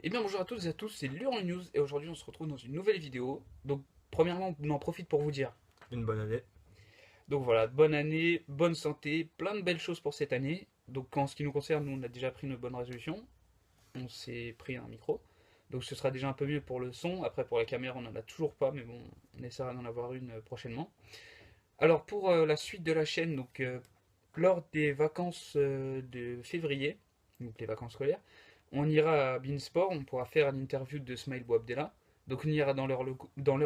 Eh bien bonjour à toutes et à tous, c'est Luron News et aujourd'hui on se retrouve dans une nouvelle vidéo. Donc premièrement on en profite pour vous dire. Une bonne année. Donc voilà, bonne année, bonne santé, plein de belles choses pour cette année. Donc en ce qui nous concerne, nous on a déjà pris nos bonnes résolutions. On s'est pris un micro. Donc ce sera déjà un peu mieux pour le son. Après pour la caméra on n'en a toujours pas, mais bon, on essaiera d'en avoir une prochainement. Alors pour la suite de la chaîne, donc lors des vacances de février, donc les vacances scolaires, on ira à Beansport, on pourra faire une interview de Smile Boabdella. Donc on ira dans leurs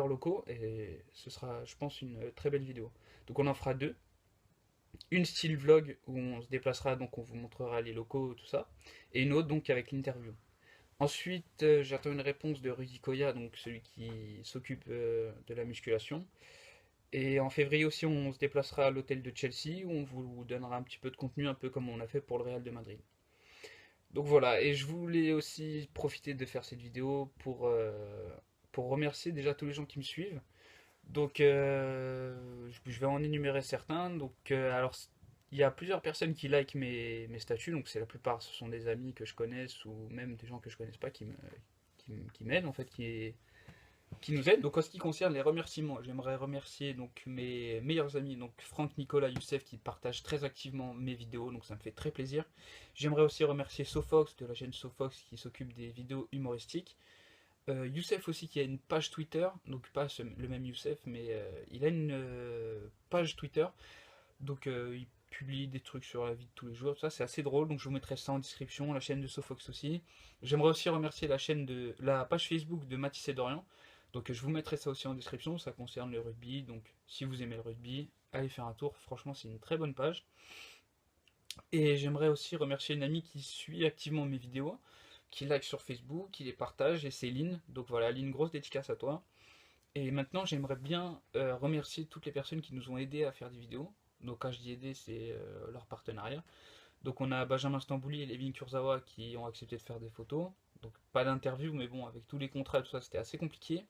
locaux et ce sera, je pense, une très belle vidéo. Donc on en fera deux. Une style vlog où on se déplacera, donc on vous montrera les locaux, tout ça. Et une autre donc avec l'interview. Ensuite, j'attends une réponse de Rudy Koya, donc celui qui s'occupe de la musculation. Et en février aussi, on se déplacera à l'hôtel de Chelsea où on vous donnera un petit peu de contenu, un peu comme on a fait pour le Real de Madrid. Donc voilà, et je voulais aussi profiter de faire cette vidéo pour remercier déjà tous les gens qui me suivent. Donc je vais en énumérer certains. Donc alors il y a plusieurs personnes qui likent mes statuts, donc c'est la plupart ce sont des amis que je connaisse ou même des gens que je connaisse pas qui m'aident en fait, qui nous aident. Donc en ce qui concerne les remerciements, j'aimerais remercier donc mes meilleurs amis, donc Franck, Nicolas, Youssef qui partagent très activement mes vidéos, donc ça me fait très plaisir. J'aimerais aussi remercier Sofox de la chaîne Sofox qui s'occupe des vidéos humoristiques. Youssef aussi qui a une page Twitter, donc pas le même Youssef, mais il a une page Twitter, donc il publie des trucs sur la vie de tous les jours, ça c'est assez drôle, donc je vous mettrai ça en description, la chaîne de Sofox aussi. J'aimerais aussi remercier la page Facebook de Mathis et Dorian, donc je vous mettrai ça aussi en description, ça concerne le rugby, donc si vous aimez le rugby, allez faire un tour, franchement c'est une très bonne page. Et j'aimerais aussi remercier une amie qui suit activement mes vidéos, qui like sur Facebook, qui les partage, et c'est Lynn. Donc voilà, Lynn, grosse dédicace à toi. Et maintenant, j'aimerais bien remercier toutes les personnes qui nous ont aidés à faire des vidéos. Donc quand je dis aider, c'est leur partenariat. Donc on a Benjamin Stambouli et Levin Kurzawa qui ont accepté de faire des photos. Donc pas d'interview, mais bon, avec tous les contrats et tout ça, c'était assez compliqué.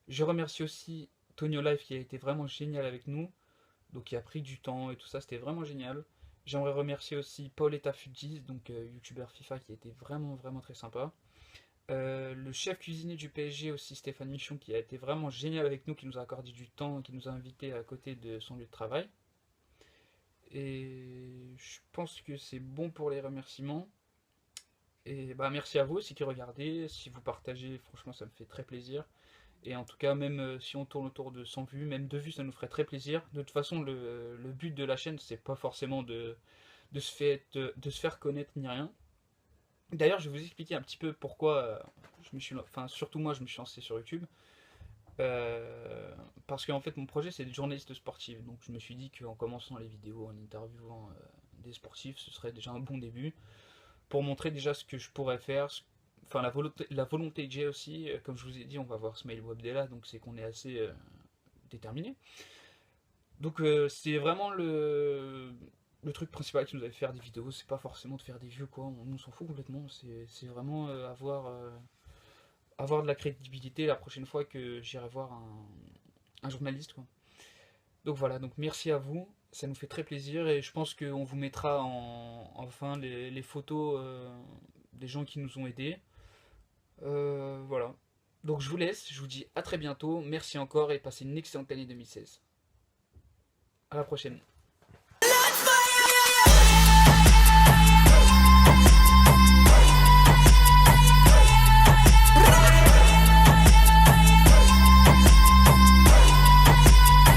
Je remercie aussi Tonio Life qui a été vraiment génial avec nous. Donc qui a pris du temps et tout ça, c'était vraiment génial. J'aimerais remercier aussi Pauletta Fugis, donc youtubeur FIFA qui a été vraiment vraiment très sympa. Le chef cuisinier du PSG aussi, Stéphane Michon, qui a été vraiment génial avec nous, qui nous a accordé du temps, qui nous a invités à côté de son lieu de travail. Et je pense que c'est bon pour les remerciements. Et bah merci à vous aussi qui regardez, si vous partagez, franchement ça me fait très plaisir. Et en tout cas, même si on tourne autour de 100 vues, même 2 vues, ça nous ferait très plaisir. De toute façon, le but de la chaîne, c'est pas forcément de se faire connaître ni rien. D'ailleurs, je vais vous expliquer un petit peu pourquoi enfin, surtout moi, je me suis lancé sur YouTube. Parce qu'en fait, mon projet, c'est de journaliste sportif. Donc, je me suis dit qu'en commençant les vidéos, en interviewant des sportifs, ce serait déjà un bon début pour montrer déjà ce que je pourrais faire, enfin la volonté que j'ai aussi, comme je vous ai dit, on va voir Smail Wabdella, donc c'est qu'on est assez déterminé. Donc c'est vraiment le truc principal qui nous avait fait faire des vidéos, c'est pas forcément de faire des vues quoi, on s'en fout complètement, c'est vraiment avoir de la crédibilité la prochaine fois que j'irai voir un journaliste quoi. Donc voilà, donc merci à vous, ça nous fait très plaisir et je pense qu'on vous mettra enfin les photos des gens qui nous ont aidés. Voilà. Donc je vous laisse, je vous dis à très bientôt, merci encore et passez une excellente année 2016. À la prochaine.